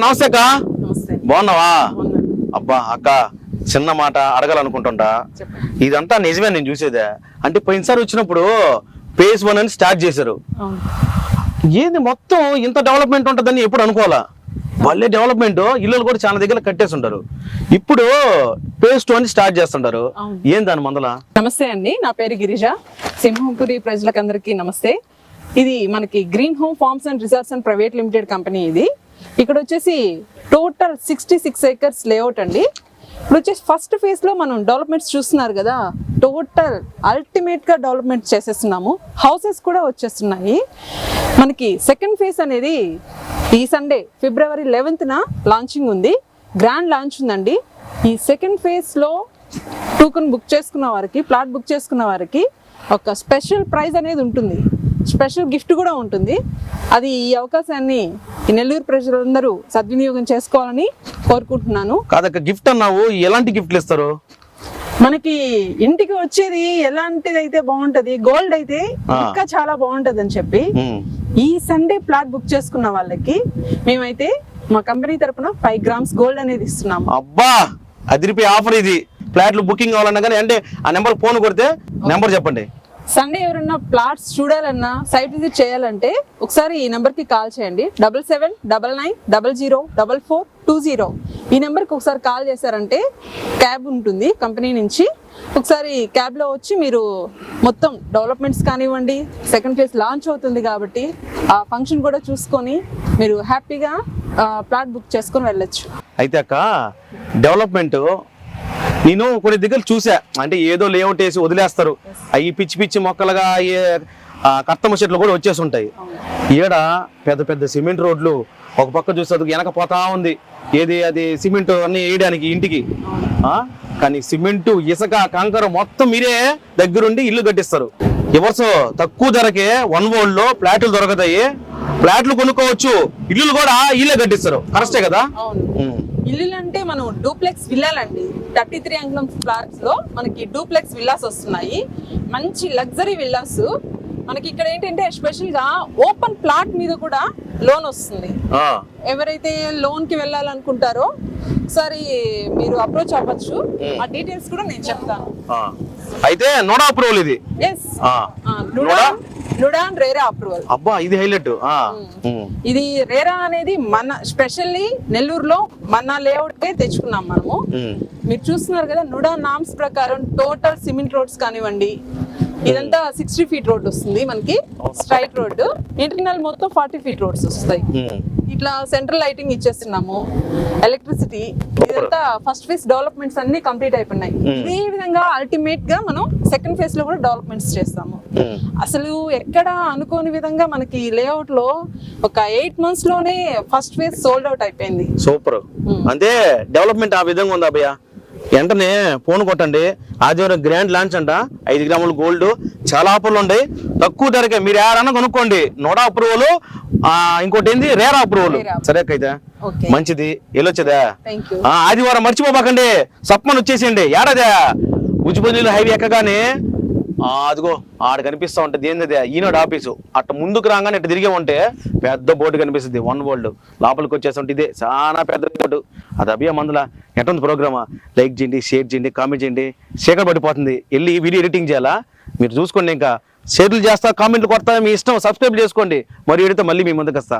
నమస్తే అక్క. బాగున్నావా? అబ్బా అక్క, చిన్న మాట అడగాలనుకుంటుంటా. ఇదంతా నిజమే, నేను చూసేదే. అంటే పోయినసారి వచ్చినప్పుడు phase 1 అని స్టార్ట్ చేశారు. ఏంది మొత్తం ఇంత డెవలప్మెంట్ ఉంటుందని ఎప్పుడు అనుకోవాలా. వాళ్ళే డెవలప్మెంట్, ఇల్లులు కూడా చాలా దగ్గర కట్టేసి ఉంటారు. ఇప్పుడు phase 2 అని స్టార్ట్ చేస్తుంటారు. ఏం దాని మందల? నమస్తే అండి, నా పేరు గిరిజ. సింహపురి ప్రజలకందరికీ నమస్తే. ఇది మనకి green home farms and resorts and private limited company. ఇది ఇక్కడ వచ్చేసి టోటల్ 66 acres లేఅవుట్ అండి. ఇప్పుడు వచ్చేసి ఫస్ట్ ఫేజ్ లో మనం డెవలప్మెంట్స్ చూస్తున్నారు కదా, టోటల్ అల్టిమేట్ గా డెవలప్మెంట్ చేసేస్తున్నాము. హౌసెస్ కూడా వచ్చేస్తున్నాయి. మనకి సెకండ్ ఫేజ్ అనేది ఈ సండే February 11th లాంచింగ్ ఉంది. గ్రాండ్ లాంచ్ ఉందండి. ఈ సెకండ్ ఫేజ్ లో టోకెన్ బుక్ చేసుకున్న వారికి, ప్లాట్ బుక్ చేసుకున్న వారికి ఒక స్పెషల్ ప్రైజ్ అనేది ఉంటుంది, స్పెషల్ గిఫ్ట్ కూడా ఉంటుంది. అది ఈ అవకాశాన్ని ఈ నెల్లూరు ప్రజలందరూ సద్వినియోగం చేసుకోవాలని కోరుకుంటున్నాను. కాదక్క, గిఫ్ట్ అన్నావు, ఎలాంటి గిఫ్ట్లు ఇస్తారు? మనకి ఇంటికి వచ్చేది ఎలాంటిది అయితే బాగుంటది, గోల్డ్ అయితే ఇంకా చాలా బాగుంటది అని చెప్పి ఈ సండే ప్లాట్ బుక్ చేసుకున్న వాళ్ళకి మేమైతే మా కంపెనీ తరపున 5 grams గోల్డ్ అనేది ఇస్తున్నాము. అబ్బా, అదిరిపోయి ఆఫర్ ఇది. ఫ్లాట్లు బుకింగ్ కావాలన్నా కానీ అంటే ఆ నెంబర్ ఫోన్ కొడితే నెంబర్ చెప్పండి. సండే ఎవరన్నా ప్లాట్స్ చూడాలన్నా, సైట్ విజిట్ చేయాలంటే ఒకసారి ఈ నెంబర్కి కాల్ చేయండి. 7799904420. ఈ నెంబర్కి ఒకసారి కాల్ చేశారంటే క్యాబ్ ఉంటుంది కంపెనీ నుంచి. ఒకసారి క్యాబ్లో వచ్చి మీరు మొత్తం డెవలప్మెంట్స్ కానివ్వండి, సెకండ్ ఫేజ్ లాంచ్ అవుతుంది కాబట్టి ఆ ఫంక్షన్ కూడా చూసుకొని మీరు హ్యాపీగా ప్లాట్ బుక్ చేసుకొని వెళ్ళొచ్చు. అయితే అక్క, డెవలప్మెంట్ నేను కొన్ని దగ్గర చూసా, అంటే ఏదో లేఅవుట్ వేసి వదిలేస్తారు. అవి పిచ్చి పిచ్చి మొక్కలుగా కట్టమ చెట్లు కూడా వచ్చేసి ఉంటాయి. ఈడ పెద్ద పెద్ద సిమెంట్ రోడ్లు, ఒక పక్క చూస్తే వెనక పోతా ఉంది. ఏది అది సిమెంట్ అన్ని వేయడానికి ఇంటికి. కానీ సిమెంటు, ఇసుక, కంకర మొత్తం మీరే దగ్గరుండి ఇల్లు కట్టిస్తారు. ఎవరిసో తక్కువ ధరకే 1 world లో ఫ్లాట్లు దొరకతాయి. ఫ్లాట్లు కొనుక్కోవచ్చు, ఇల్లులు కూడా ఇల్లే కట్టిస్తారు. కరెక్టే కదా? ఇల్లు అంటే మనం డూప్లెక్స్ విల్లాలండి. 33 అంగుళం ఫ్లాట్స్ లో మనకి డూప్లెక్స్ విల్లాస్ వస్తున్నాయి. మంచి లగ్జరీ విల్లాస్. మనకి ఇక్కడ ఏంటంటే స్పెషల్ గా ఓపెన్ ప్లాట్ మీద కూడా లోన్ వస్తుంది. ఎవరైతే లోన్ కి వెళ్ళాలనుకుంటారో ఒకసారి మీరు అప్రోచ్ అవ్వచ్చు. ఆ డీటెయిల్స్ కూడా నేను చెప్తాను. అయితే నోడా అప్రూవల్ ఇది. ఎస్, నుడాన్ రేరా అప్రూవల్. అబ్బా, ఇది హైలైట్. ఇది రేరా అనేది మన స్పెషల్లీ నెల్లూరులో మన లేఅవుట్ కే తెచ్చుకున్నాం మనము. మీరు చూస్తున్నారు కదా, నుడాన్ నామ్స్ ప్రకారం టోటల్ సిమెంట్ రోడ్స్ కానివ్వండి, ఇదంతా 60 feet రోడ్ వస్తుంది మనకి, స్ట్రైట్ రోడ్. ఇంటర్నల్ మొత్తం 40 feet రోడ్స్ వస్తాయి. ఇట్లా సెంట్రల్ లైటింగ్ ఇచ్చేస్తున్నాము, ఎలక్ట్రిసిటీ. ఇదంతా ఫస్ట్ ఫేజ్ డెవలప్మెంట్స్ అన్ని కంప్లీట్ అయిపోయినాయి. ఇదే విధంగా అల్టిమేట్ గా మనం సెకండ్ ఫేజ్ లో కూడా డెవలప్మెంట్స్ చేస్తాము. అసలు ఎక్కడ అనుకోని విధంగా మనకి లేఅవుట్ లో ఒక 8 months లోనే ఫస్ట్ ఫేజ్ సోల్డ్ అవుట్ అయిపోయింది. సూపర్. అంటే డెవలప్మెంట్ ఆ విధంగా ఉందా భయ్యా? వెంటనే ఫోన్ కొట్టండి. ఆదివారం గ్రాండ్ లాంచ్ అంట. 5 grams గోల్డ్, చాలా ఆఫర్లు ఉన్నాయి. తక్కువ ధరకే మీరు ఎవరన్నా కొనుక్కోండి. నోడా అప్రూవల్, ఇంకోటి ఏంది రేరా అప్రూవల్. సరే అయితే మంచిది. వెళ్ళొచ్చదా? ఆదివారం మర్చిపోబాకండి, సప్మన్ వచ్చేసేయండి. ఏడాదా ఉజ్బునీలు హైవే ఎక్కగానే అదిగో ఆడ కనిపిస్తా ఉంటది. ఏంది ఈనాడు ఆఫీసు. అట్ట ముందుకు రాగానే ఇట్లా తిరిగే ఉంటే పెద్ద బోర్డు కనిపిస్తుంది, 1 world. లోపలికి వచ్చేసి ఇదే చాలా పెద్ద బోర్డు. అది అభియా మందుల ఎట్టుంది ప్రోగ్రామా? లైక్ చేయండి, షేర్ చేయండి, కామెంట్ చేయండి. శేఖర్ పడిపోతుంది, వెళ్ళి వీడియో ఎడిటింగ్ చేయాలా మీరు చూసుకోండి. ఇంకా షేర్లు చేస్తా, కామెంట్లు కొడతా, మీ ఇష్టం. సబ్స్క్రైబ్ చేసుకోండి. మరి మళ్ళీ మీ ముందుకు వస్తా.